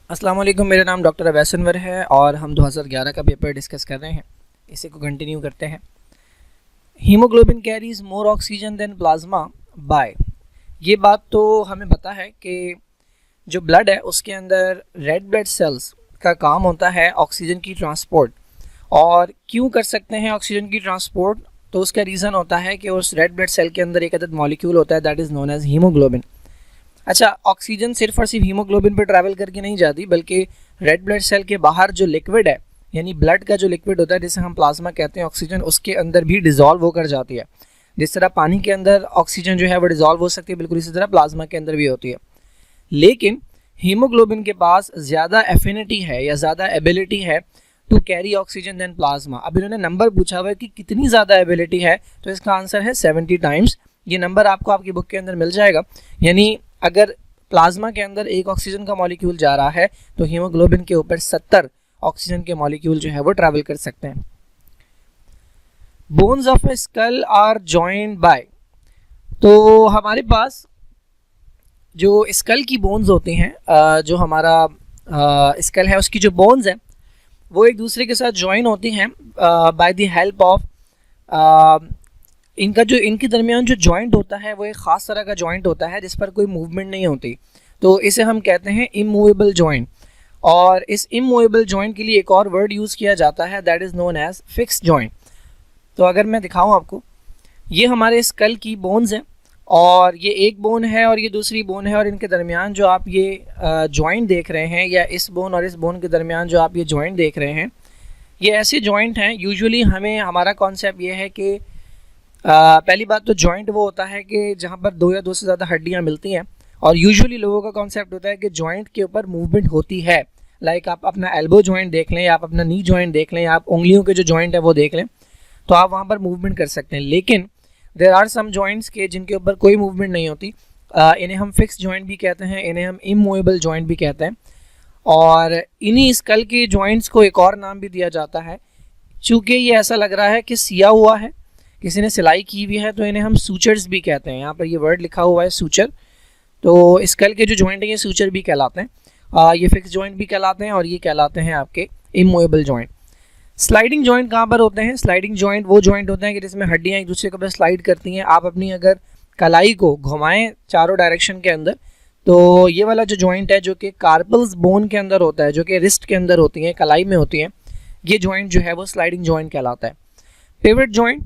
अस्सलाम वालेकुम, मेरा नाम डॉक्टर अवैस अनवर है और हम 2011 का पेपर डिस्कस कर रहे हैं। इसी को कंटिन्यू करते हैं। Haemoglobin carries more oxygen than plasma by. ये बात तो हमें पता है कि जो ब्लड है उसके अंदर रेड ब्लड सेल्स का काम होता है ऑक्सीजन की ट्रांसपोर्ट। और क्यों कर सकते हैं ऑक्सीजन की ट्रांसपोर्ट? तो उसका रीज़न होता है कि उस रेड ब्लड सेल के अंदर एक अदद मॉलिक्यूल होता है that is known as haemoglobin. अच्छा, ऑक्सीजन सिर्फ और सिर्फ हीमोग्लोबिन पर ट्रैवल करके नहीं जाती, बल्कि रेड ब्लड सेल के बाहर जो लिक्विड है, यानी ब्लड का जो लिक्विड होता है जिसे हम प्लाज्मा कहते हैं, ऑक्सीजन उसके अंदर भी डिज़ोल्व होकर जाती है। जिस तरह पानी के अंदर ऑक्सीजन जो है वो डिज़ोल्व हो सकती है, बिल्कुल इसी तरह प्लाज्मा के अंदर भी होती है। लेकिन हीमोग्लोबिन के पास ज़्यादा एफिनिटी है या ज़्यादा एबिलिटी है to carry oxygen than plasma. अब इन्होंने नंबर पूछा हुआ है कि कितनी ज़्यादा एबिलिटी है, तो इसका आंसर है 70 टाइम्स। ये नंबर आपको आपकी बुक के अंदर मिल जाएगा। यानी अगर प्लाज्मा के अंदर एक ऑक्सीजन का मॉलिक्यूल जा रहा है तो हीमोग्लोबिन के ऊपर 70 ऑक्सीजन के मॉलिक्यूल जो है वो ट्रैवल कर सकते हैं। Bones of a skull are joined by. तो हमारे पास जो स्कल की बोन्स होती हैं, जो हमारा स्कल है उसकी जो बोन्स हैं वो एक दूसरे के साथ ज्वाइन होती हैं बाय द हेल्प ऑफ इनके दरमियान जो जॉइंट होता है वो एक ख़ास तरह का जॉइंट होता है जिस पर कोई मूवमेंट नहीं होती, तो इसे हम कहते हैं इमूवेबल जॉइंट। और इस इमूवेबल जॉइंट के लिए एक और वर्ड यूज़ किया जाता है that is known as fix joint. तो अगर मैं दिखाऊं आपको, ये हमारे स्कल की बोन्स हैं और ये एक बोन है और ये दूसरी बोन है, और इनके दरमियान जो आप ये जॉइंट देख रहे हैं, या इस बोन और इस बोन के दरमियान जो आप ये जॉइंट देख रहे हैं, ये ऐसे जॉइंट हैं। यूजुअली हमारा कॉन्सेप्ट ये है कि पहली बात तो जॉइंट वो होता है कि जहाँ पर दो या दो से ज़्यादा हड्डियाँ मिलती हैं, और यूजुअली लोगों का कॉन्सेप्ट होता है कि जॉइंट के ऊपर मूवमेंट होती है। लाइक आप अपना एल्बो जॉइंट देख लें, या आप अपना नी जॉइंट देख लें, या आप उंगलियों के जो जॉइंट है वो देख लें, तो आप वहाँ पर मूवमेंट कर सकते हैं। लेकिन देर आर सम जॉइंट्स के जिनके ऊपर कोई मूवमेंट नहीं होती, इन्हें हम फिक्स जॉइंट भी कहते हैं, इन्हें हम इमूवेबल जॉइंट भी कहते हैं। और इन्हीं स्कल के जॉइंट्स को एक और नाम भी दिया जाता है। चूँकि ये ऐसा लग रहा है कि सिया हुआ है, किसी ने सिलाई की हुई है, तो इन्हें हम सूचर्स भी कहते हैं। यहाँ पर ये वर्ड लिखा हुआ है सूचर, तो स्कल के जो जॉइंट हैं ये सूचर भी कहलाते हैं, ये फिक्स जॉइंट भी कहलाते हैं, और ये कहलाते हैं आपके इमूवेबल जॉइंट। स्लाइडिंग जॉइंट कहाँ पर होते हैं? स्लाइडिंग जॉइंट वो जॉइंट होते हैं कि जिसमें हड्डियाँ एक दूसरे के ऊपर स्लाइड करती हैं। आप अपनी अगर कलाई को घुमाएं चारों डायरेक्शन के अंदर, तो ये वाला जो जॉइंट है जो कि कार्पल्स बोन के अंदर होता है, जो कि रिस्ट के अंदर होती हैं, कलाई में होती हैं, ये जॉइंट जो है वो स्लाइडिंग जॉइंट कहलाता है। पिवट जॉइंट,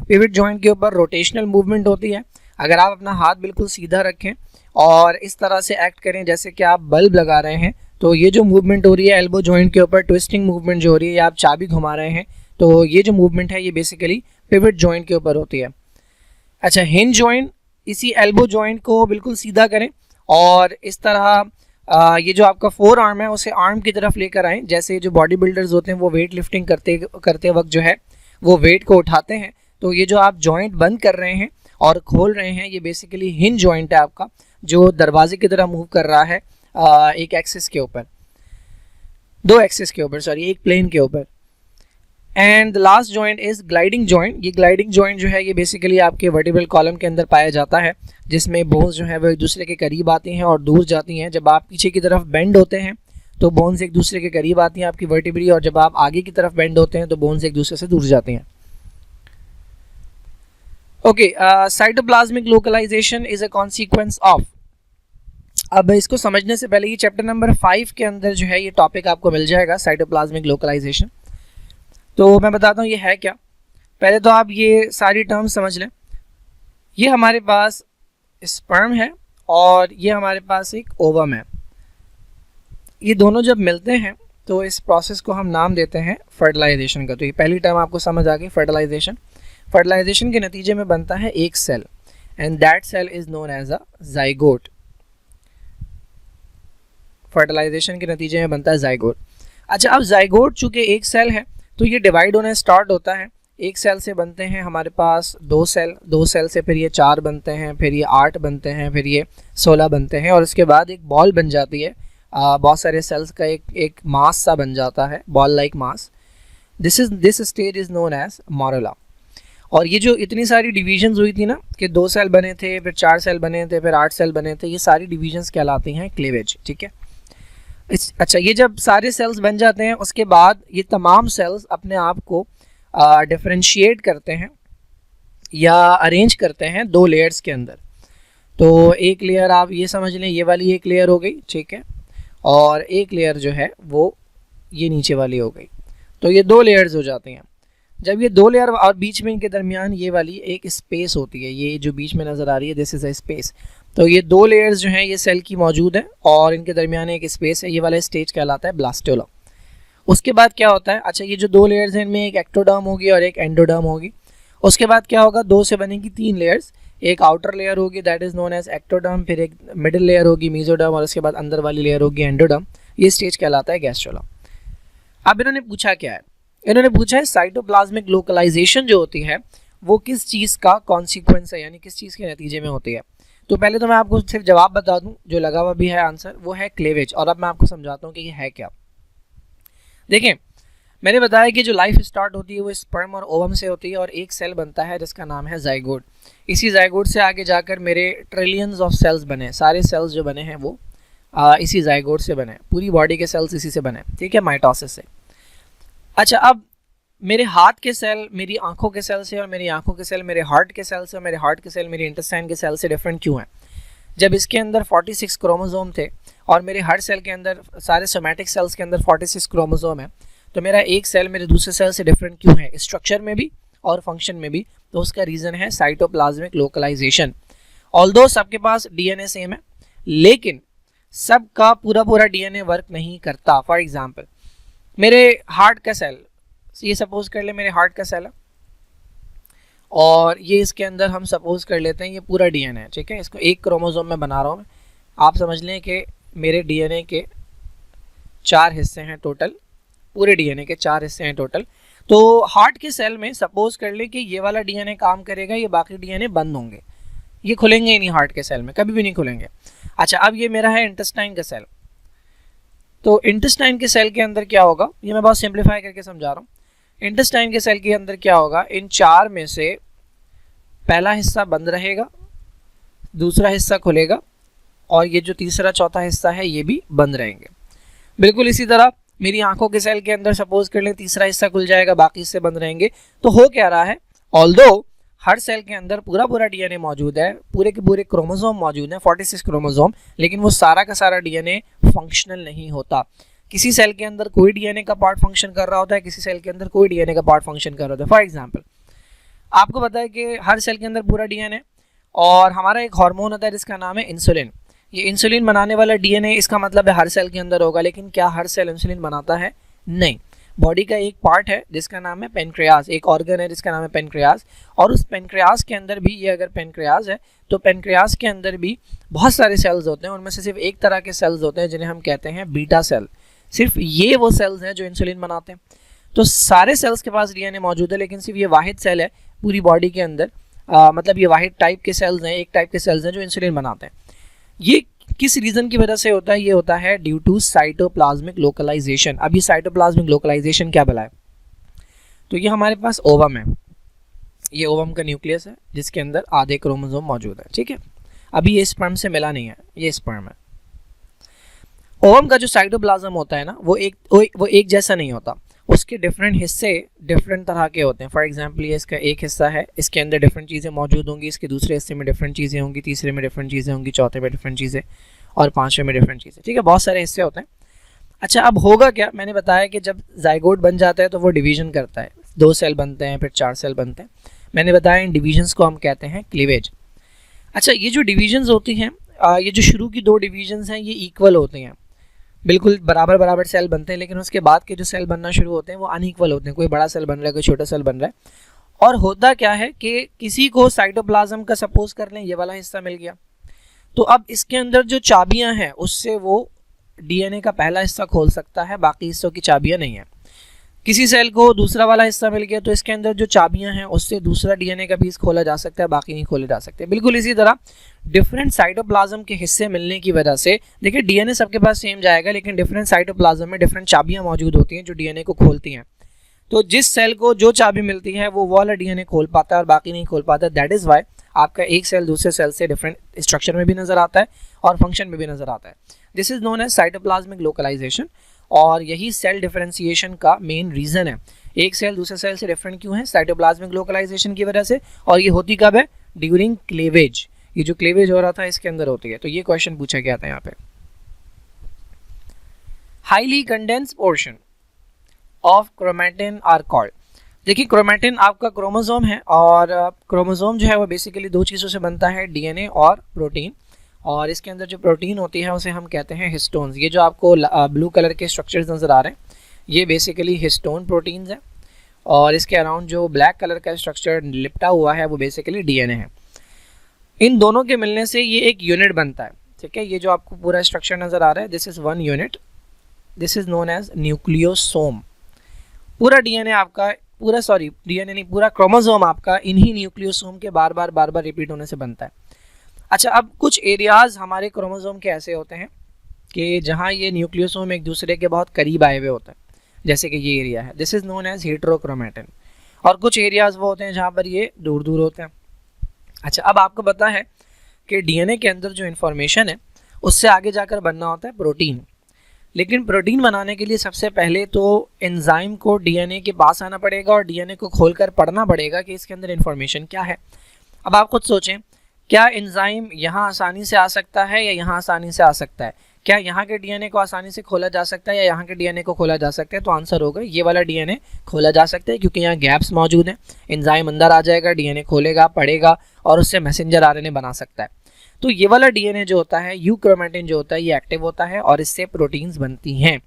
पिवट जॉइंट के ऊपर रोटेशनल मूवमेंट होती है। अगर आप अपना हाथ बिल्कुल सीधा रखें और इस तरह से एक्ट करें जैसे कि आप बल्ब लगा रहे हैं, तो ये जो मूवमेंट हो रही है एल्बो जॉइंट के ऊपर, ट्विस्टिंग मूवमेंट जो हो रही है, या आप चाबी घुमा रहे हैं, तो ये जो मूवमेंट है ये बेसिकली पिवट जॉइंट के ऊपर होती है। अच्छा, हिंज जॉइंट, इसी एल्बो जॉइंट को बिल्कुल सीधा करें और इस तरह ये जो आपका फोर आर्म है उसे आर्म की तरफ लेकर आएँ। जैसे जो बॉडी बिल्डर्स होते हैं वो वेट लिफ्टिंग करते वक्त जो है वो वेट को उठाते हैं, तो ये जो आप जॉइंट बंद कर रहे हैं और खोल रहे हैं, ये बेसिकली हिंज जॉइंट है आपका, जो दरवाजे की तरह मूव कर रहा है एक एक्सिस के ऊपर, दो एक्सिस के ऊपर, सॉरी एक प्लेन के ऊपर। And the last joint is gliding joint. ये ग्लाइडिंग जॉइंट जो है ये बेसिकली आपके वर्टिब्रल कॉलम के अंदर पाया जाता है, जिसमें बोन्स जो है वो एक दूसरे के करीब आती हैं और दूर जाती हैं। जब आप पीछे की तरफ बेंड होते हैं तो बोन्स एक दूसरे के करीब आती हैं आपकी वर्टिब्री, और जब आप आगे की तरफ बेंड होते हैं तो बोन्स एक दूसरे से दूर जाती हैं। Okay, cytoplasmic localisation is a consequence of. अब इसको समझने से पहले ये चैप्टर नंबर 5 के अंदर जो है ये टॉपिक आपको मिल जाएगा, साइटोप्लाज्मिक लोकलाइजेशन। तो मैं बताता हूँ ये है क्या। पहले तो आप ये सारी टर्म समझ लें। ये हमारे पास स्पर्म है और ये हमारे पास एक ओवम है। ये दोनों जब मिलते हैं तो इस प्रोसेस को हम नाम देते हैं फर्टिलाइजेशन का। तो ये पहली टर्म आपको समझ आ गई, फर्टिलाइजेशन। फर्टिलाइजेशन के नतीजे में बनता है एक cell, and that cell is known as a zygote. Fertilisation के नतीजे में बनता है जाइगोट। अच्छा, अब जाइगोट चूँकि एक सेल है तो ये डिवाइड होने स्टार्ट होता है। एक सेल से बनते हैं हमारे पास दो सेल, दो सेल से फिर ये 4 बनते हैं, फिर ये 8 बनते हैं, फिर ये 16 बनते हैं, और उसके बाद एक बॉल बन जाती है। बहुत सारे सेल्स का एक मास सा बन जाता है, ball like mass. This stage is known as morula. और ये जो इतनी सारी डिवीजन्स हुई थी ना, कि 2 सेल बने थे, फिर 4 सेल बने थे, फिर 8 सेल बने थे, ये सारी डिवीजन्स कहलाती हैं क्लीवेज। ठीक है, अच्छा, ये जब सारे सेल्स बन जाते हैं उसके बाद ये तमाम सेल्स अपने आप को डिफरेंशिएट करते हैं या अरेंज करते हैं दो लेयर्स के अंदर। तो एक लेयर आप ये समझ लें, ये वाली एक लेयर हो गई, ठीक है, और एक लेयर जो है वो ये नीचे वाली हो गई। तो ये दो लेयर्स हो जाती हैं। जब ये दो लेयर और बीच में इनके दरमियान ये वाली एक स्पेस होती है, ये जो बीच में नज़र आ रही है दिस इज़ अ स्पेस। तो ये दो लेयर्स जो हैं ये सेल की मौजूद है और इनके दरमियान एक स्पेस है, ये वाला स्टेज कहलाता है ब्लास्टोला। उसके बाद क्या होता है, अच्छा ये जो दो लेयर्स हैं इनमें एक एक्टोडर्म होगी और एक एंडोडर्म होगी। उसके बाद क्या होगा, दो से बनेगी तीन लेयर्स, एक आउटर लेयर होगी that is known as ectoderm, फिर एक मिडिल लेयर होगी मेसोडर्म, और उसके बाद अंदर वाली लेयर होगी एंडोडर्म। ये स्टेज कहलाता है गैस्ट्रोला। अब इन्होंने पूछा क्या है, इन्होंने पूछा है साइटोप्लाज्मिक लोकलाइजेशन जो होती है वो किस चीज़ का कॉन्सिक्वेंस है, यानी किस चीज़ के नतीजे में होती है। तो पहले तो मैं आपको सिर्फ जवाब बता दूं, जो लगा हुआ भी है आंसर वो है क्लेवेज। और अब मैं आपको समझाता हूँ कि ये है क्या। देखें, मैंने बताया कि जो लाइफ स्टार्ट होती है वो स्पर्म और ओवम से होती है और एक सेल बनता है जिसका नाम है जाइगोट। इसी जाइगोट से आगे जाकर मेरे ट्रिलियंस ऑफ सेल्स बने, सारे सेल्स जो बने हैं वो इसी जाइगोट से बने, पूरी बॉडी के सेल्स इसी से बने, ठीक है, माइटोसिस से। अच्छा, अब मेरे हाथ के सेल मेरी आंखों के सेल से और मेरी आंखों के सेल मेरे हार्ट के सेल से और मेरे हार्ट के सेल मेरी इंटेस्टाइन के सेल से डिफरेंट क्यों हैं? जब इसके अंदर 46 क्रोमोसोम थे और मेरे हर सेल के अंदर, सारे सोमैटिक सेल्स के अंदर 46 क्रोमोसोम है, तो मेरा एक सेल मेरे दूसरे सेल से डिफरेंट क्यों है, स्ट्रक्चर में भी और फंक्शन में भी? तो उसका रीज़न है साइटोप्लाज्मिक लोकलाइजेशन। ऑल्दो सबके पास डीएनए सेम है लेकिन सबका पूरा डीएनए वर्क नहीं करता। फॉर एग्जांपल मेरे हार्ट का सेल, ये सपोज कर ले मेरे हार्ट का सेल है और ये इसके अंदर हम सपोज कर लेते हैं ये पूरा डीएनए है, ठीक है, इसको एक क्रोमोसोम में बना रहा हूँ मैं। आप समझ लें कि मेरे डीएनए के 4 हिस्से हैं टोटल, पूरे डीएनए के 4 हिस्से हैं टोटल। तो हार्ट के सेल में सपोज कर ले कि ये वाला डीएनए काम करेगा, ये बाकी डीएनए बंद होंगे, ये खुलेंगे ही नहीं हार्ट के सेल में, कभी भी नहीं खुलेंगे। अच्छा, अब ये मेरा है इंटेस्टाइन का सेल। तो इंटेस्टाइन के सेल के अंदर क्या होगा, ये मैं बहुत सिंप्लीफाई करके समझा रहा हूँ। इंटेस्टाइन के सेल के अंदर क्या होगा, इन 4 में से पहला हिस्सा बंद रहेगा, दूसरा हिस्सा खुलेगा और ये जो तीसरा चौथा हिस्सा है ये भी बंद रहेंगे। बिल्कुल इसी तरह मेरी आंखों के सेल के अंदर सपोज कर लें तीसरा हिस्सा खुल जाएगा, बाकी हिस्से बंद रहेंगे। तो हो क्या रहा है, ऑल्दो हर सेल के अंदर पूरा डीएनए मौजूद है, पूरे के पूरे क्रोमोसोम मौजूद हैं, 46 क्रोमोसोम, लेकिन वो सारा का सारा डीएनए फंक्शनल नहीं होता। किसी सेल के अंदर कोई डीएनए का पार्ट फंक्शन कर रहा होता है, किसी सेल के अंदर कोई डीएनए का पार्ट फंक्शन कर रहा होता है। फॉर एग्जांपल आपको पता है कि हर सेल के अंदर पूरा डीएनए और हमारा एक हार्मोन होता है जिसका नाम है इंसुलिन। ये इंसुलिन बनाने वाला डीएनए, इसका मतलब है हर सेल के अंदर होगा, लेकिन क्या हर सेल इंसुलिन बनाता है? नहीं। बॉडी का एक पार्ट है जिसका नाम है पेनक्रियाज, एक ऑर्गन है जिसका नाम है पेनक्रियाज, और उस पेनक्रियाज के अंदर भी, ये अगर पेनक्रियाज है तो पेनक्रियाज के अंदर भी बहुत सारे सेल्स होते हैं। उनमें से सिर्फ एक तरह के सेल्स होते हैं जिन्हें हम कहते हैं बीटा सेल। सिर्फ ये वो सेल्स हैं जो इंसुलिन बनाते हैं। तो सारे सेल्स के पास डीएनए मौजूद है लेकिन सिर्फ ये वाहिद सेल है पूरी बॉडी के अंदर, मतलब ये वाहिद टाइप के सेल्स हैं, एक टाइप के सेल्स हैं जो इंसुलिन बनाते हैं। ये किस रीज़न की वजह से होता है? ये होता है ड्यू टू साइटोप्लाज्मिक लोकलाइजेशन। अब ये साइटोप्लाज्मिक लोकलाइजेशन क्या भला है? तो ये हमारे पास ओवम है, ये ओवम का न्यूक्लियस है जिसके अंदर आधे क्रोमोसोम मौजूद है, ठीक है। अभी ये स्पर्म से मिला नहीं है, ये स्पर्म है। ओवम का जो साइटोप्लाज्म होता है ना वो एक जैसा नहीं होता, उसके डिफरेंट हिस्से डिफरेंट तरह के होते हैं। फॉर एग्जांपल ये इसका एक हिस्सा है, इसके अंदर डिफरेंट चीज़ें मौजूद होंगी, इसके दूसरे हिस्से में डिफरेंट चीज़ें होंगी, तीसरे में डिफरेंट चीज़ें होंगी, चौथे में डिफरेंट चीज़ें और पाँचवें में डिफरेंट चीज़ें, ठीक है, बहुत सारे हिस्से होते हैं। अच्छा, अब होगा क्या, मैंने बताया कि जब जाइगोट बन जाता है तो वो डिवीजन करता है, 2 सेल बनते हैं, फिर 4 सेल बनते हैं। मैंने बताया इन डिवीजन्स को हम कहते हैं क्लीवेज। अच्छा, ये जो डिवीजन्स होती हैं, ये जो शुरू की 2 डिवीजन्स हैं ये इक्वल होती हैं, बिल्कुल बराबर सेल बनते हैं, लेकिन उसके बाद के जो सेल बनना शुरू होते हैं वो अनइक्वल होते हैं। कोई बड़ा सेल बन रहा है, कोई छोटा सेल बन रहा है। और होता क्या है कि किसी को साइटोप्लाज्म का सपोज कर लें ये वाला हिस्सा मिल गया, तो अब इसके अंदर जो चाबियां हैं उससे वो डीएनए का पहला हिस्सा खोल सकता है, बाकी हिस्सों की चाबियां नहीं है। किसी सेल को दूसरा वाला हिस्सा मिल गया तो इसके अंदर जो चाबियां हैं उससे दूसरा डीएनए का पीस खोला जा सकता है, बाकी नहीं खोले जा सकते। बिल्कुल इसी तरह डिफरेंट साइटोप्लाज्म के हिस्से मिलने की वजह से, देखिए डीएनए सबके पास सेम जाएगा लेकिन डिफरेंट साइटोप्लाज्म में डिफरेंट चाबियां मौजूद होती हैं जो डीएनए को खोलती हैं। तो जिस सेल को जो चाबी मिलती है वो वाला डीएनए खोल पाता है और बाकी नहीं खोल पाता। दैट इज़ वाई आपका एक सेल दूसरे सेल से डिफरेंट स्ट्रक्चर में भी नज़र आता है और फंक्शन में भी नज़र आता है। This is known as cytoplasmic localisation, और यही सेल डिफरेंशिएशन का मेन रीजन है। एक सेल दूसरे सेल से डिफरेंट क्यों है? साइटोप्लाज्मिक लोकलाइजेशन की वजह से। और ये होती कब है? During cleavage. ये जो क्लेवेज हो रहा था इसके अंदर होती है। तो ये क्वेश्चन पूछा गया था यहाँ पे। Highly condensed portion of chromatin are called. देखिए क्रोमैटिन आपका क्रोमोसोम है, और क्रोमोसोम जो है वो बेसिकली दो चीज़ों से बनता है, डीएनए और प्रोटीन। और इसके अंदर जो प्रोटीन होती है उसे हम कहते हैं हिस्टोन्स। ये जो आपको ब्लू कलर के स्ट्रक्चर्स नज़र आ रहे हैं ये बेसिकली हिस्टोन प्रोटीन्स हैं, और इसके अराउंड जो ब्लैक कलर का स्ट्रक्चर लिपटा हुआ है वो बेसिकली डीएनए है। इन दोनों के मिलने से ये एक यूनिट बनता है, ठीक है। ये जो आपको पूरा स्ट्रक्चर नज़र आ रहा है this is one unit, this is known as nucleosome. पूरा डीएनए आपका, पूरा सॉरी डीएनए नहीं, पूरा क्रोमोसोम आपका इन्हीं न्यूक्लियोसोम के बार बार रिपीट होने से बनता है। अच्छा, अब कुछ एरियाज़ हमारे क्रोमोसोम के ऐसे होते हैं कि जहाँ ये न्यूक्लियोसोम एक दूसरे के बहुत करीब आए हुए होते हैं, जैसे कि ये एरिया है, this is known as heterochromatin. और कुछ एरियाज़ वो होते हैं जहाँ पर ये दूर दूर होते हैं। अच्छा, अब आपको पता है कि डीएनए के अंदर जो इन्फॉर्मेशन है उससे आगे जाकर बनना होता है प्रोटीन। लेकिन प्रोटीन बनाने के लिए सबसे पहले तो एंजाइम को डीएनए के पास आना पड़ेगा और डीएनए को खोलकर पढ़ना पड़ेगा कि इसके अंदर इन्फॉर्मेशन क्या है। अब आप खुद सोचें, क्या एंजाइम यहाँ आसानी से आ सकता है या यहाँ आसानी से आ सकता है? क्या यहाँ के डीएनए को आसानी से खोला जा सकता है या यहाँ के डीएनए को खोला जा सकता है? तो आंसर होगा ये वाला डीएनए खोला जा सकता है, क्योंकि यहाँ गैप्स मौजूद हैं। एंजाइम अंदर आ जाएगा, डीएनए खोलेगा, पढ़ेगा और उससे मैसेंजर आरएनए बना सकता है। तो ये वाला डीएनए जो होता है, यूक्रोमैटिन जो होता है, ये एक्टिव होता है और इससे प्रोटीन्स बनती हैं।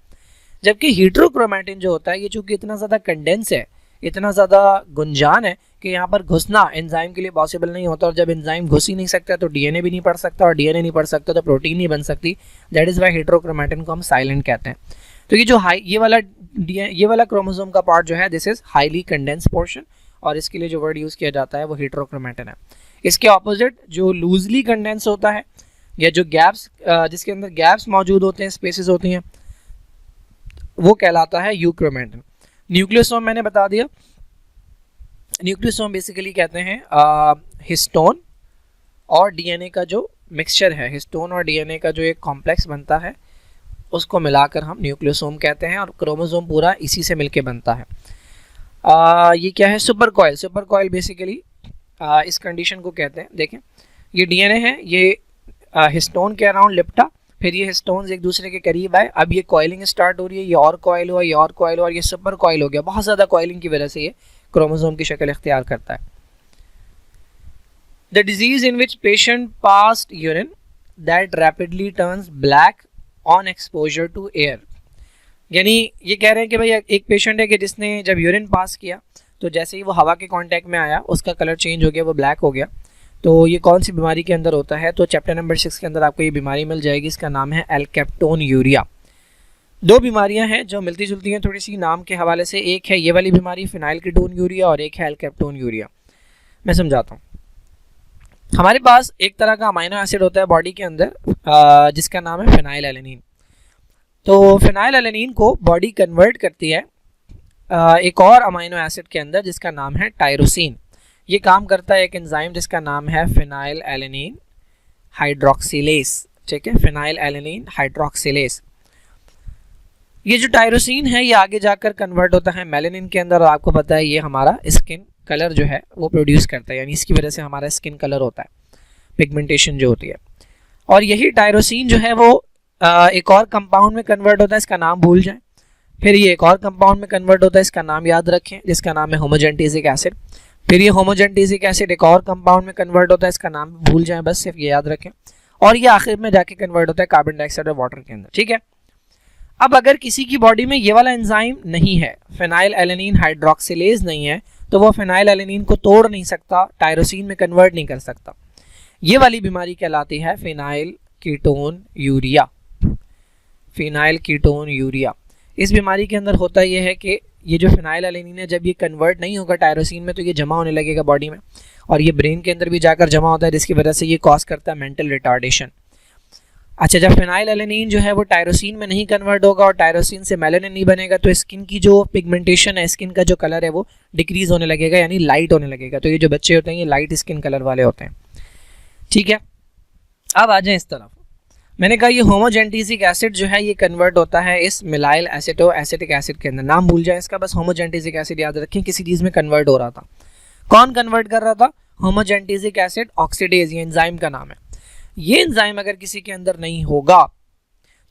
जबकि हेटेरोक्रोमैटिन जो होता है ये चूँकि इतना ज़्यादा कंडेंस है, इतना ज़्यादा गुंजान है कि यहाँ पर घुसना एंजाइम के लिए पॉसिबल नहीं होता, और जब एंजाइम घुस ही नहीं सकता तो डीएनए भी नहीं पढ़ सकता, और डीएनए नहीं पढ़ सकता तो प्रोटीन नहीं बन सकती। दैट इज़ वाई हेटेरोक्रोमैटिन को हम साइलेंट कहते हैं। तो ये जो ये वाला क्रोमोसोम का पार्ट जो है this is highly condense portion, और इसके लिए जो वर्ड यूज़ किया जाता है वो हेटेरोक्रोमैटिन है। इसके ऑपोजिट जो लूजली कंडेंस होता है या जो गैप्स, जिसके अंदर गैप्स मौजूद होते हैं, स्पेसेस होती हैं, वो कहलाता है यूक्रोमैटिन। न्यूक्लियोसोम मैंने बता दिया। न्यूक्लियोसोम बेसिकली कहते हैं हिस्टोन और डीएनए का जो मिक्सचर है, हिस्टोन और डीएनए का जो एक कॉम्प्लेक्स बनता है उसको मिलाकर हम न्यूक्लियोसोम कहते हैं, और क्रोमोसोम पूरा इसी से मिलके बनता है। ये क्या है? Super coil. Super coil basically इस कंडीशन को कहते हैं। देखें, ये डीएनए है, ये हिस्टोन के अराउंड लिपटा, फिर ये हिस्टोन्स एक दूसरे के करीब आए, अब ये कॉइलिंग स्टार्ट हो रही है, ये और कॉइल हुआ, ये और कॉइल हुआ, और ये सुपर कॉइल हो गया। बहुत ज़्यादा कॉइलिंग की वजह से ये क्रोमोसोम की शक्ल इख्तियार करता है। The disease in which patient passed urine that rapidly turns black on exposure to air. यानी ये कह रहे हैं कि भाई एक पेशेंट है कि जिसने जब यूरिन पास किया तो जैसे ही वो हवा के कांटेक्ट में आया उसका कलर चेंज हो गया, वो ब्लैक हो गया। तो ये कौन सी बीमारी के अंदर होता है? तो चैप्टर नंबर 6 के अंदर आपको ये बीमारी मिल जाएगी, इसका नाम है एल्केप्टोन्यूरिया। दो बीमारियां हैं जो मिलती जुलती हैं थोड़ी सी नाम के हवाले से। एक है ये वाली बीमारी फिनाइलकीटोन्यूरिया और एक है एल्केप्टोन्यूरिया। मैं समझाता हूँ। हमारे पास एक तरह का अमाइनो एसिड होता है बॉडी के अंदर जिसका नाम है फिनाइलएलेनिन। तो फिनाइलएलेनिन को बॉडी कन्वर्ट करती है एक और अमाइनो एसिड के अंदर जिसका नाम है टायरोसिन। ये काम करता है एक एंजाइम जिसका नाम है फिनाइलएलेनिन हाइड्रोक्सिलेस। ठीक है, फिनाइलएलेनिन हाइड्रोक्सिलेस। ये जो टायरोसिन है ये आगे जाकर कन्वर्ट होता है मेलानिन के अंदर, और आपको पता है ये हमारा स्किन कलर जो है वो प्रोड्यूस करता है, यानी इसकी वजह से हमारा स्किन कलर होता है, पिगमेंटेशन जो होती है। और यही टायरोसिन जो है वो एक और कंपाउंड में कन्वर्ट होता है, इसका नाम भूल जाएं। फिर ये एक और कंपाउंड में कन्वर्ट होता है, इसका नाम याद रखें, जिसका नाम है होमोजेंटेसिक एसिड। फिर ये होमोजेंटेसिक एसिड एक और कंपाउंड में कन्वर्ट होता है, इसका नाम भूल जाएं, बस सिर्फ ये याद रखें। और ये आखिर में जाके कन्वर्ट होता है कार्बन डाइऑक्साइड और वाटर के अंदर। ठीक है, अब अगर किसी की बॉडी में ये वाला एंजाइम नहीं है, फिनाइलएलेनिन हाइड्रोक्सिलेज नहीं है, तो वो फिनाइलएलेनिन को तोड़ नहीं सकता, टायरोसिन में कन्वर्ट नहीं कर सकता। ये वाली बीमारी कहलाती है phenyl ketone urea. Phenyl ketone urea. इस बीमारी के अंदर होता यह है कि ये जो फिनाइलएलेनिन है जब ये कन्वर्ट नहीं होगा टायरोसिन में तो ये जमा होने लगेगा बॉडी में, और ये ब्रेन के अंदर भी जाकर जमा होता है, जिसकी वजह से ये कॉज करता है मेंटल रिटार्डेशन। अच्छा, जब फिनाइलएलेनिन जो है वो टायरोसिन में नहीं कन्वर्ट होगा और टायरोसिन से मेलानिन नहीं बनेगा तो स्किन की जो पिगमेंटेशन है, स्किन का जो कलर है वो डिक्रीज होने लगेगा, यानी लाइट होने लगेगा। तो ये जो बच्चे होते हैं ये लाइट स्किन कलर वाले होते हैं। ठीक है, अब आ जाए इस तरफ। मैंने कहा ये होमोजेंटिसिक एसिड जो है ये कन्वर्ट होता है इस मिलाइल एसिटो एसिटिक एसिड के अंदर। नाम भूल जाए इसका, बस होमोजेंटिसिक एसिड याद रखें, किसी चीज़ में कन्वर्ट हो रहा था। कौन कन्वर्ट कर रहा था? होमोजेंटिसिक एसिड ऑक्सीडेज, ये एंजाइम का नाम है। ये एंजाइम अगर किसी के अंदर नहीं होगा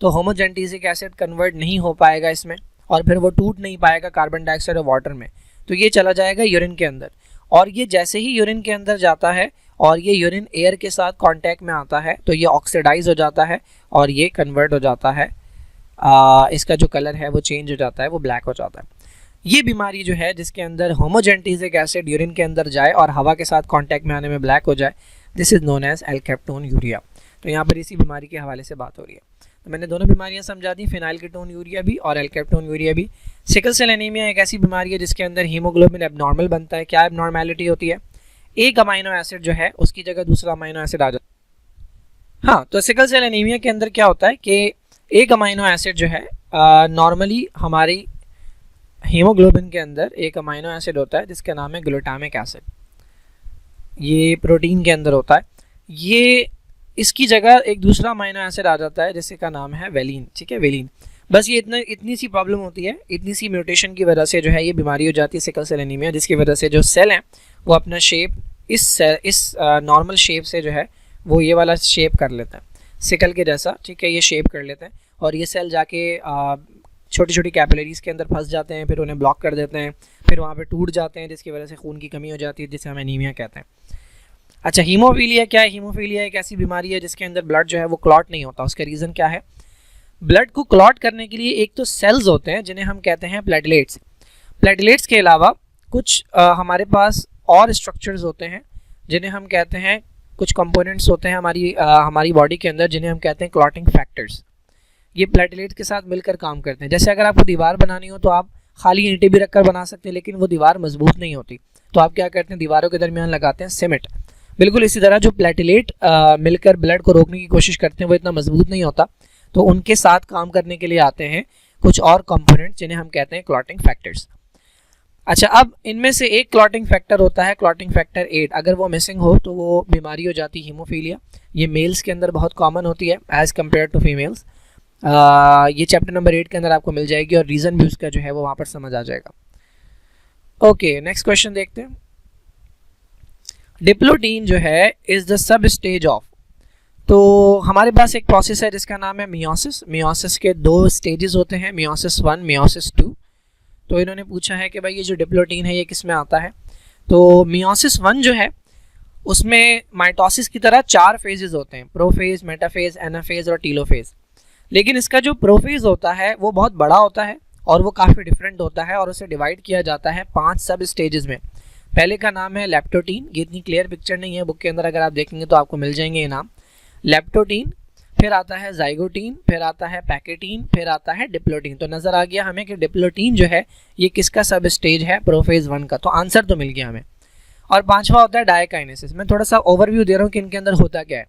तो होमोजेंटिसिक एसिड कन्वर्ट नहीं हो पाएगा इसमें, और फिर वो टूट नहीं पाएगा कार्बन डाइऑक्साइड और वाटर में, तो ये चला जाएगा यूरिन के अंदर। और ये जैसे ही यूरिन के अंदर जाता है और ये यूरिन एयर के साथ कांटेक्ट में आता है तो ये ऑक्सीडाइज हो जाता है और ये कन्वर्ट हो जाता है, इसका जो कलर है वो चेंज हो जाता है, वो ब्लैक हो जाता है। ये बीमारी जो है जिसके अंदर होमोजेंटिसिक एसिड यूरिन के अंदर जाए और हवा के साथ कांटेक्ट में आने में ब्लैक हो जाए, दिस इज़ नोन एज एल्केप्टोन्यूरिया। तो यहाँ पर इसी बीमारी के हवाले से बात हो रही है। तो मैंने दोनों बीमारियाँ समझा दी, फिनाइलकेटोन्यूरिया भी और एल्केप्टोन्यूरिया भी। सिकल सेल एनीमिया एक ऐसी बीमारी है जिसके अंदर हीमोग्लोबिन एबनॉर्मल बनता है। क्या एबनॉर्मेलिटी होती है? एक अमाइनो एसिड जो है उसकी जगह दूसरा अमाइनो एसिड आ जाता है। हाँ, तो सिकल सेल एनीमिया के अंदर क्या होता है कि एक अमाइनो एसिड जो है, नॉर्मली हमारी हीमोग्लोबिन के अंदर एक अमाइनो एसिड होता है जिसका नाम है ग्लूटामिक एसिड, ये प्रोटीन के अंदर होता है। ये इसकी जगह एक दूसरा अमाइनो एसिड आ जाता है जिसका नाम है वेलिन। ठीक है, वेलिन। बस ये इतनी सी प्रॉब्लम होती है, इतनी सी म्यूटेशन की वजह से जो है ये बीमारी हो जाती है सिकल सेल एनीमिया, जिसकी वजह से जो सेल हैं वो अपना शेप इस नॉर्मल शेप से जो है वो ये वाला शेप कर लेता है, सिकल के जैसा। ठीक है, ये शेप कर लेते हैं और ये सेल जाके छोटी छोटी कैपिलरीज के अंदर फंस जाते हैं, फिर उन्हें ब्लॉक कर देते हैं, फिर वहाँ पे टूट जाते हैं, जिसकी वजह से खून की कमी हो जाती है, जिसे हम एनीमिया कहते हैं। अच्छा, हीमोफीलिया क्या है? हीमोफीलिया एक ऐसी बीमारी है जिसके अंदर ब्लड जो है वो क्लॉट नहीं होता। उसका रीज़न क्या है? ब्लड को क्लॉट करने के लिए एक तो सेल्स होते हैं जिन्हें हम कहते हैं प्लेटलेट्स। प्लेटलेट्स के अलावा कुछ हमारे पास और स्ट्रक्चर्स होते हैं जिन्हें हम कहते हैं, कुछ कंपोनेंट्स होते हैं हमारी बॉडी के अंदर जिन्हें हम कहते हैं क्लॉटिंग फैक्टर्स। ये प्लेटलेट्स के साथ मिलकर काम करते हैं। जैसे अगर आपको दीवार बनानी हो तो आप खाली ईंटें भी रखकर बना सकते हैं, लेकिन वो दीवार मजबूत नहीं होती, तो आप क्या करते हैं? दीवारों के दरमियान लगाते हैं सीमेंट। बिल्कुल इसी तरह जो प्लेटलेट मिलकर ब्लड को रोकने की कोशिश करते हैं वो इतना मजबूत नहीं होता, तो उनके साथ काम करने के लिए आते हैं कुछ और कंपोनेंट्स जिन्हें हम कहते हैं क्लॉटिंग फैक्टर्स। अच्छा, अब इनमें से एक क्लॉटिंग फैक्टर होता है क्लॉटिंग फैक्टर 8। अगर वो मिसिंग हो तो वो बीमारी हो जाती है हीमोफीलिया। ये मेल्स के अंदर बहुत कॉमन होती है एज़ कम्पेयर टू फीमेल्स। ये चैप्टर नंबर 8 के अंदर आपको मिल जाएगी और रीज़न भी उसका जो है वो वहाँ पर समझ आ जाएगा। ओके, नेक्स्ट क्वेश्चन देखते हैं। डिप्लोटीन जो है is the sub stage of, तो हमारे पास एक प्रोसेस है जिसका नाम है मियोसिस। मियोसिस के 2 स्टेजेस होते हैं, मियोसिस 1, मियोसिस 2। तो इन्होंने पूछा है कि भाई ये जो डिप्लोटीन है ये किस में आता है? तो मियोसिस 1 जो है उसमें माइटोसिस की तरह 4 फेजेस होते हैं, प्रोफेज, मेटाफेज, एनाफेज और टीलोफेज। लेकिन इसका जो प्रोफेज होता है वो बहुत बड़ा होता है और वो काफ़ी डिफरेंट होता है और उसे डिवाइड किया जाता है 5 सब स्टेजेस में। पहले का नाम है लेप्टोटीन, ये इतनी क्लियर पिक्चर नहीं है बुक के अंदर, अगर आप देखेंगे तो आपको मिल जाएंगे ये नाम, लेप्टोटीन। फिर आता है जाइगोटीन, फिर आता है पैकेटीन, फिर आता है डिप्लोटीन। तो नज़र आ गया हमें कि डिप्लोटीन जो है ये किसका सब स्टेज है? प्रोफेज 1 का। तो आंसर तो मिल गया हमें। और 5वां होता है डायकाइनेसिस। मैं थोड़ा सा ओवरव्यू दे रहा हूँ कि इनके अंदर होता क्या है।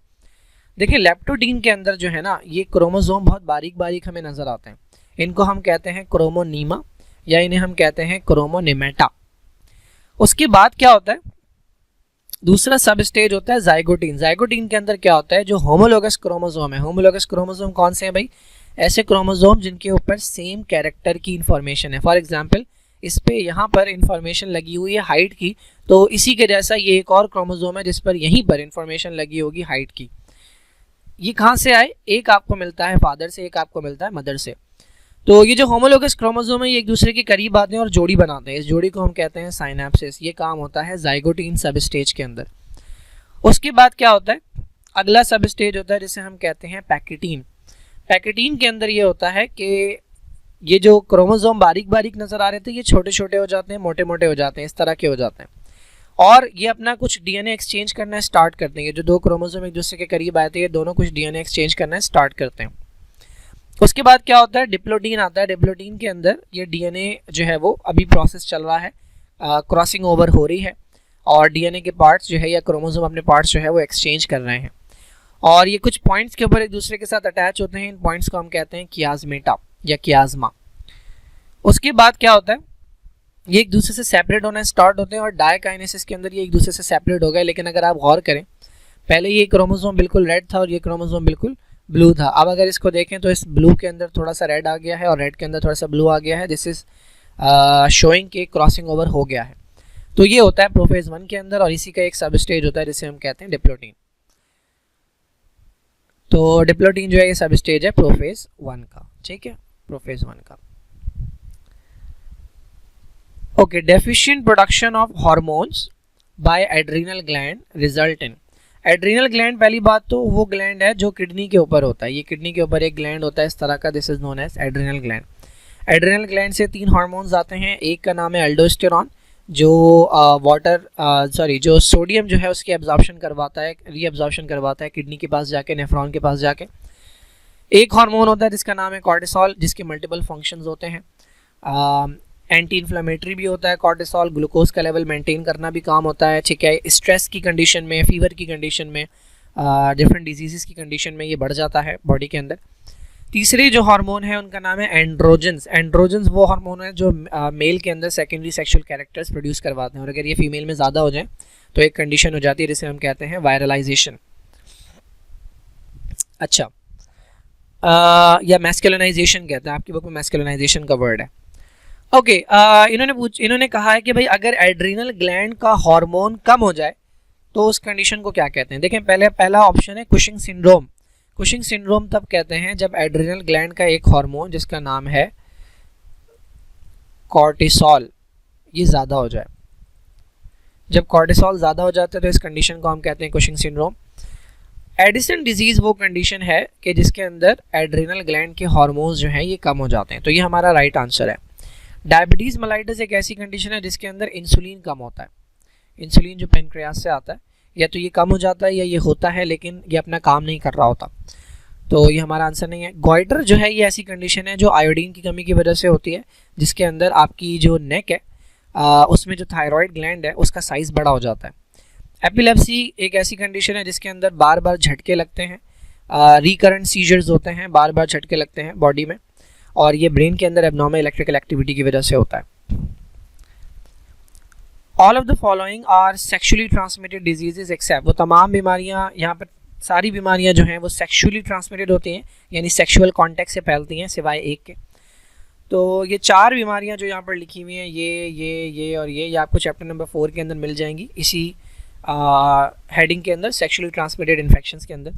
देखिए, लेप्टोटीन के अंदर जो है ना, ये क्रोमोसोम बहुत बारीक बारीक हमें नज़र आते हैं। इनको हम कहते हैं क्रोमोनीमा या इन्हें हम कहते हैं क्रोमोनिमेटा। उसके बाद क्या होता है? दूसरा सब स्टेज होता है जाइगोटीन। जाइगोटीन के अंदर क्या होता है? जो होमोलोगस क्रोमोसोम है। होमोलोगस क्रोमोसोम कौन से हैं भाई? ऐसे क्रोमोसोम जिनके ऊपर सेम कैरेक्टर की इंफॉर्मेशन है। फॉर एग्जांपल, इस पे यहाँ पर इंफॉर्मेशन लगी हुई है हाइट की, तो इसी के जैसा ये एक और क्रोमोसोम है जिस पर यहीं पर इंफॉर्मेशन लगी होगी हाइट की। ये कहाँ से आए? एक आपको मिलता है फादर से, एक आपको मिलता है मदर से। तो ये जो होमोलोगस क्रोमोसोम है ये एक दूसरे के करीब आते हैं और जोड़ी बनाते हैं। इस जोड़ी को हम कहते हैं साइनेप्सिस। ये काम होता है जाइगोटीन सब स्टेज के अंदर। उसके बाद क्या होता है? अगला सब स्टेज होता है जिसे हम कहते हैं पैकेटीन। पैकेटीन के अंदर ये होता है कि ये जो क्रोमोसोम बारीक बारीक नज़र आ रहे थे ये छोटे छोटे हो जाते हैं, मोटे मोटे हो जाते हैं, इस तरह के हो जाते हैं और ये अपना कुछ डीएनए एक्सचेंज करना स्टार्ट करते हैं। जो 2 क्रोमोसोम एक दूसरे के करीब आए थे ये दोनों कुछ डीएनए एक्सचेंज करना स्टार्ट करते हैं। उसके बाद क्या होता है? डिप्लोटीन आता है। डिप्लोटीन के अंदर ये डीएनए जो है वो अभी प्रोसेस चल रहा है, क्रॉसिंग ओवर हो रही है और डीएनए के पार्ट्स जो है या क्रोमोसोम अपने पार्ट्स जो है वो एक्सचेंज कर रहे हैं और ये कुछ पॉइंट्स के ऊपर एक दूसरे के साथ अटैच होते हैं। इन पॉइंट्स को हम कहते हैं कियाज़मेटा या कियाज़मा। उसके बाद क्या होता है? ये एक दूसरे से सेपरेट होना स्टार्ट होते हैं और डायकाइनेसिस के अंदर ये एक दूसरे से सेपरेट हो गए। लेकिन अगर आप गौर करें, पहले ये क्रोमोसोम बिल्कुल रेड था और ये क्रोमोसोम बिल्कुल ब्लू था। अब अगर इसको देखें तो इस ब्लू के अंदर थोड़ा सा रेड आ गया है और रेड के अंदर थोड़ा सा ब्लू आ गया है। दिस इज शोइंग के क्रॉसिंग ओवर हो गया है। तो ये होता है प्रोफेज 1 के अंदर, और इसी का एक सब स्टेज होता है जिसे हम कहते हैं डिप्लोटीन। तो डिप्लोटीन जो है ये सब स्टेज है प्रोफेज 1 का, ठीक है, प्रोफेज 1 का। Okay, deficient production of hormones by adrenal gland result in. Adrenal gland, पहली बात तो वो ग्लैंड है जो किडनी के ऊपर होता है। ये किडनी के ऊपर एक ग्लैंड होता है इस तरह का, this is known as adrenal gland. Adrenal gland से 3 हार्मोन्स आते हैं। एक का नाम है एल्डोस्टेरॉन, जो सोडियम जो है उसकी एब्जॉर्प्शन करवाता है, रीअब्जॉर्प्शन करवाता है किडनी के पास जाके, नेफ्रॉन के पास जाके। एक हार्मोन होता है जिसका नाम है कॉर्टिसोल, जिसके मल्टीपल फंक्शंस होते हैं। एंटी इन्फ्लेमेटरी भी होता है कॉर्टिसोल, ग्लूकोज का लेवल मेंटेन करना भी काम होता है, ठीक है। स्ट्रेस की कंडीशन में, फीवर की कंडीशन में, डिफरेंट डिजीज़ की कंडीशन में ये बढ़ जाता है बॉडी के अंदर। तीसरे जो हार्मोन है उनका नाम है एंड्रोजन्स। एंड्रोजन्स वो हार्मोन है जो मेल के अंदर सेकेंडरी सेक्सुअल कैरेक्टर्स प्रोड्यूस करवाते हैं, और अगर ये फीमेल में ज़्यादा हो जाए तो एक कंडीशन हो जाती है जिसे हम कहते हैं वायरलाइजेशन। अच्छा, या मैस्कुलिनाइजेशन कहते हैं, आपकी बुक में मैस्कुलिनाइजेशन का वर्ड है। ओके, इन्होंने कहा है कि भाई अगर एड्रीनल ग्लैंड का हार्मोन कम हो जाए तो उस कंडीशन को क्या कहते हैं। देखें, पहला ऑप्शन है कुशिंग सिंड्रोम। कुशिंग सिंड्रोम तब कहते हैं जब एड्रीनल ग्लैंड का एक हार्मोन जिसका नाम है कॉर्टिसोल ये ज़्यादा हो जाए। जब कॉर्टिसोल ज़्यादा हो जाता है तो इस कंडीशन को हम कहते हैं कुशिंग सिंड्रोम। एडिसन डिजीज़ वो कंडीशन है कि जिसके अंदर एड्रीनल ग्लैंड के हार्मोन्स जो हैं ये कम हो जाते हैं। तो ये हमारा राइट आंसर है। डायबिटीज़ मेलाइटस एक ऐसी कंडीशन है जिसके अंदर इंसुलिन कम होता है। इंसुलिन जो पेनक्रियास से आता है, या तो ये कम हो जाता है या ये होता है लेकिन ये अपना काम नहीं कर रहा होता। तो ये हमारा आंसर नहीं है। गॉइटर जो है ये ऐसी कंडीशन है जो आयोडीन की कमी की वजह से होती है, जिसके अंदर आपकी जो नेक है उसमें जो थायराइड ग्लैंड है उसका साइज़ बड़ा हो जाता है। एपिलेप्सी एक ऐसी कंडीशन है जिसके अंदर बार बार झटके लगते हैं, रिकरेंट सीजर्स होते हैं, बार बार झटके लगते हैं बॉडी में, और ये ब्रेन के अंदर एब्नॉर्मल इलेक्ट्रिकल एक्टिविटी की वजह से होता है। All of the following are sexually transmitted diseases except, वो तमाम बीमारियां, यहाँ पर सारी बीमारियां जो हैं वो सेक्सुअली ट्रांसमिटेड होती हैं, यानी सेक्सुअल कॉन्टैक्ट से फैलती हैं सिवाय एक के। तो ये 4 बीमारियां जो यहाँ पर लिखी हुई हैं, ये और ये आपको चैप्टर नंबर 4 के अंदर मिल जाएंगी, इसी हेडिंग के अंदर, सेक्सुअली ट्रांसमिटेड इन्फेक्शंस के अंदर।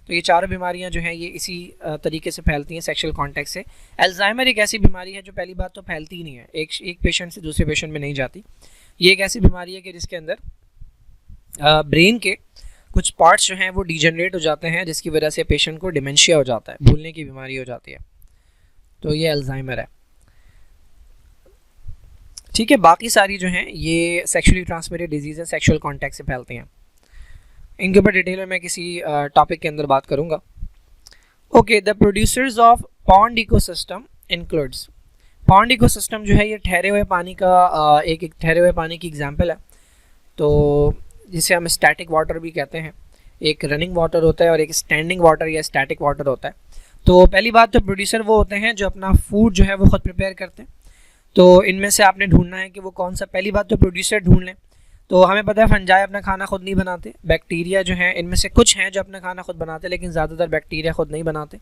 तो ये 4 बीमारियां जो हैं ये इसी तरीके से फैलती हैं सेक्सुअल कॉन्टैक्ट से। अल्जाइमर एक ऐसी बीमारी है जो पहली बात तो फैलती ही नहीं है, एक पेशेंट से दूसरे पेशेंट में नहीं जाती। ये एक ऐसी बीमारी है कि जिसके अंदर ब्रेन के कुछ पार्ट्स जो हैं वो डिजेनरेट हो जाते हैं, जिसकी वजह से पेशेंट को डिमेंशिया हो जाता है, भूलने की बीमारी हो जाती है। तो ये अल्जाइमर है, ठीक है। बाकी सारी जो हैं ये सेक्सुअली ट्रांसमिटेड डिजीज़ है, सेक्सुअल कॉन्टैक्ट से फैलती हैं। इनके ऊपर डिटेल में मैं किसी टॉपिक के अंदर बात करूँगा। Okay, the producers of pond ecosystem includes. Pond ecosystem जो है ये ठहरे हुए पानी का एक ठहरे हुए पानी की एग्जांपल है, तो जिसे हम स्टैटिक वाटर भी कहते हैं। एक रनिंग वाटर होता है और एक स्टैंडिंग वाटर या स्टैटिक वाटर होता है। तो पहली बात तो प्रोड्यूसर वो होते हैं जो अपना फूड जो है वो खुद प्रिपेयर करते हैं। तो इनमें से आपने ढूंढना है कि वो कौन सा, पहली बात तो प्रोड्यूसर ढूंढ लें। तो हमें पता है फंजाई अपना खाना खुद नहीं बनाते, बैक्टीरिया जो हैं इनमें से कुछ हैं जो अपना खाना खुद बनाते, लेकिन ज़्यादातर बैक्टीरिया खुद नहीं बनाते।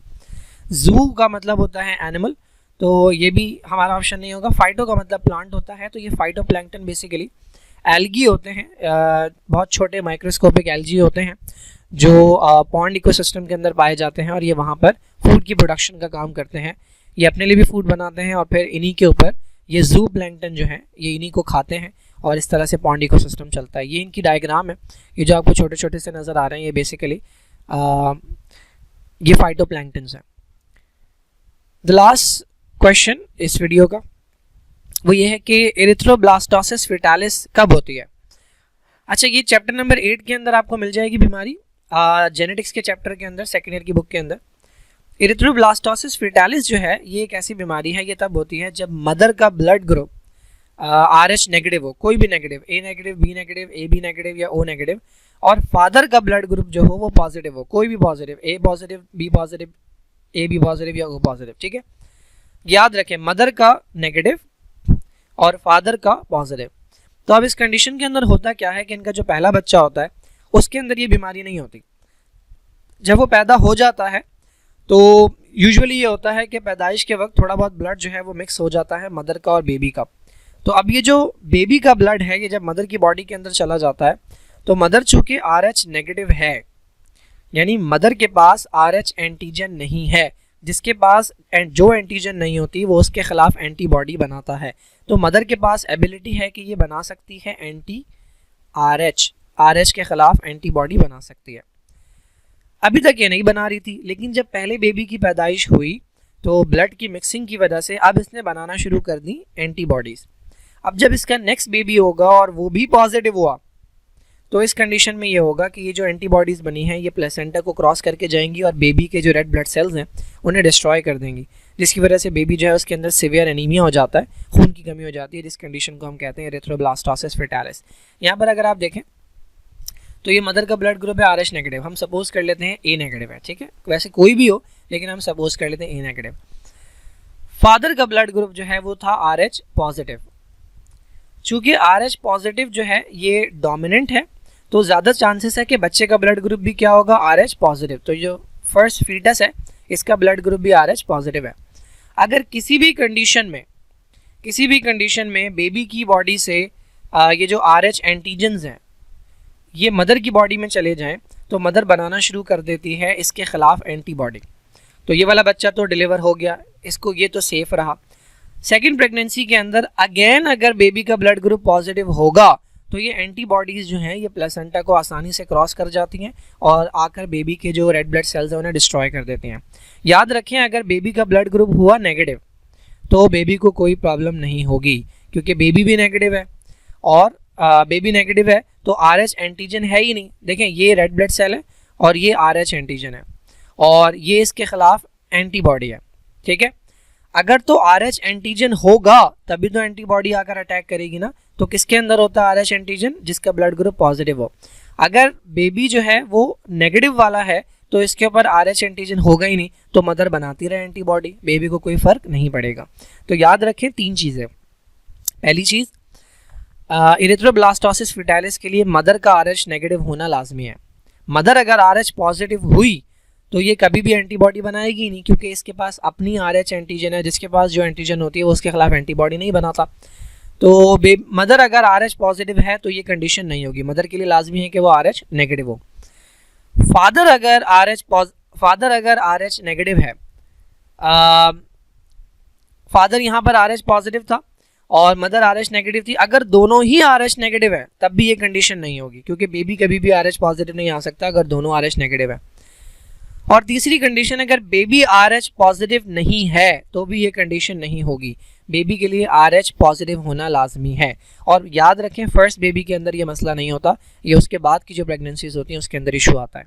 जू का मतलब होता है एनिमल, तो ये भी हमारा ऑप्शन नहीं होगा। फाइटो का मतलब प्लांट होता है, तो ये फाइटोप्लैंक्टन बेसिकली। एल्गी होते हैं, बहुत छोटे माइक्रोस्कोपिक एल्गी होते हैं जो पॉन्ड इकोसिस्टम के अंदर पाए जाते हैं, और ये वहाँ पर फूड की प्रोडक्शन का काम करते हैं। ये अपने लिए भी फूड बनाते हैं और फिर इन्हीं के ऊपर ये जू प्लैंक्टन जो है ये इन्हीं को खाते हैं, और इस तरह से पॉन्ड इकोसिस्टम चलता है। ये इनकी डायग्राम है, ये जो आपको छोटे छोटे से नज़र आ रहे हैं ये बेसिकली ये फाइटोप्लैंक्टन्स हैं। द लास्ट क्वेश्चन इस वीडियो का वो ये है कि एरिथ्रोब्लास्टोसिस फेटालिस कब होती है। अच्छा, ये चैप्टर नंबर 8 के अंदर आपको मिल जाएगी बीमारी, जेनेटिक्स के चैप्टर के अंदर, सेकेंड ईयर की बुक के अंदर। एरिथ्रोब्लास्टोसिस फेटालिस जो है ये एक ऐसी बीमारी है, ये तब होती है जब मदर का ब्लड ग्रुप RH नेगेटिव हो, कोई भी negative, A negative, B negative, AB negative या O नेगेटिव, और फादर का ब्लड ग्रुप जो हो वो पॉजिटिव हो, कोई भी positive, A positive, B positive, AB positive या O पॉजिटिव, ठीक है। याद रखें, मदर का नेगेटिव और फादर का पॉजिटिव। तो अब इस कंडीशन के अंदर होता क्या है कि इनका जो पहला बच्चा होता है उसके अंदर ये बीमारी नहीं होती। जब वो पैदा हो जाता है तो यूजुअली ये होता है कि पैदाइश के वक्त थोड़ा बहुत ब्लड जो है वो मिक्स हो जाता है मदर का और बेबी का। तो अब ये जो बेबी का ब्लड है ये जब मदर की बॉडी के अंदर चला जाता है तो मदर चूँकि RH नेगेटिव है, यानी मदर के पास RH एंटीजन नहीं है, जिसके पास जो एंटीजन नहीं होती वो उसके खिलाफ एंटीबॉडी बनाता है। तो मदर के पास एबिलिटी है कि ये बना सकती है RH के खिलाफ एंटीबॉडी बना सकती है। अभी तक ये नहीं बना रही थी, लेकिन जब पहले बेबी की पैदाइश हुई तो ब्लड की मिक्सिंग की वजह से अब इसने बनाना शुरू कर दी एंटीबॉडीज़। अब जब इसका नेक्स्ट बेबी होगा और वो भी पॉजिटिव हुआ तो इस कंडीशन में ये होगा कि ये जो एंटीबॉडीज़ बनी हैं ये प्लेसेंटा को क्रॉस करके जाएंगी और बेबी के जो रेड ब्लड सेल्स हैं उन्हें डिस्ट्रॉय कर देंगी, जिसकी वजह से बेबी जो है उसके अंदर सीवियर एनीमिया हो जाता है, खून की कमी हो जाती है, जिस कंडीशन को हम कहते हैं एरिथ्रोब्लास्टोसिस फेटालिस। यहाँ पर अगर आप देखें तो ये मदर का ब्लड ग्रुप है RH नेगेटिव, हम सपोज कर लेते हैं A नेगेटिव है, ठीक है, वैसे कोई भी हो लेकिन हम सपोज कर लेते हैं A नेगेटिव। फादर का ब्लड ग्रुप जो है वो था RH पॉजिटिव। चूँकि RH पॉजिटिव जो है ये डोमिनेंट है तो ज़्यादा चांसेस है कि बच्चे का ब्लड ग्रुप भी क्या होगा, RH पॉजिटिव। तो जो फर्स्ट फीटस है इसका ब्लड ग्रुप भी RH पॉजिटिव है। अगर किसी भी कंडीशन में बेबी की बॉडी से ये जो RH एंटीजन्स हैं ये मदर की बॉडी में चले जाएं तो मदर बनाना शुरू कर देती है इसके खिलाफ एंटीबॉडी। तो ये वाला बच्चा तो डिलीवर हो गया, इसको ये तो सेफ रहा। सेकेंड प्रेगनेंसी के अंदर अगेन अगर बेबी का ब्लड ग्रुप पॉजिटिव होगा तो ये एंटीबॉडीज़ जो हैं ये प्लेसेंटा को आसानी से क्रॉस कर जाती हैं और आकर बेबी के जो रेड ब्लड सेल्स हैं उन्हें डिस्ट्रॉय कर देती हैं। याद रखें अगर बेबी का ब्लड ग्रुप हुआ नेगेटिव तो बेबी को कोई प्रॉब्लम नहीं होगी, क्योंकि बेबी भी नेगेटिव है और बेबी नेगेटिव है तो RH एंटीजन है ही नहीं। देखें ये रेड ब्लड सेल है और ये RH एंटीजन है और ये इसके खिलाफ एंटीबॉडी है, ठीक है। अगर तो RH एंटीजन होगा तभी तो एंटीबॉडी आकर अटैक करेगी ना। तो किसके अंदर होता है RH एंटीजन, जिसका ब्लड ग्रुप पॉजिटिव हो। अगर बेबी जो है वो नेगेटिव वाला है तो इसके ऊपर RH एंटीजन होगा ही नहीं, तो मदर बनाती रहे एंटीबॉडी, बेबी को कोई फर्क नहीं पड़ेगा। तो याद रखें 3 चीज़ें। पहली चीज़, एरिथ्रोब्लास्टोसिस फेटालिस के लिए मदर का RH नेगेटिव होना लाजमी है। मदर अगर RH पॉजिटिव हुई तो ये कभी भी एंटीबॉडी बनाएगी नहीं, क्योंकि इसके पास अपनी RH एंटीजन है, जिसके पास जो एंटीजन होती है वो उसके खिलाफ एंटीबॉडी नहीं बनाता। तो मदर अगर RH पॉजिटिव है तो ये कंडीशन नहीं होगी, मदर के लिए लाजमी है कि वो RH नेगेटिव हो। फादर अगर RH नेगेटिव है, फादर यहाँ पर RH पॉजिटिव था और मदर RH नेगेटिव थी, अगर दोनों ही RH नेगेटिव है तब भी ये कंडीशन नहीं होगी, क्योंकि बेबी कभी भी RH पॉजिटिव नहीं आ सकता अगर दोनों RH नेगेटिव है। और तीसरी कंडीशन, अगर बेबी RH पॉजिटिव नहीं है तो भी ये कंडीशन नहीं होगी, बेबी के लिए RH पॉजिटिव होना लाजमी है। और याद रखें फर्स्ट बेबी के अंदर ये मसला नहीं होता, ये उसके बाद की जो प्रेगनेंसीज होती हैं उसके अंदर इशू आता है।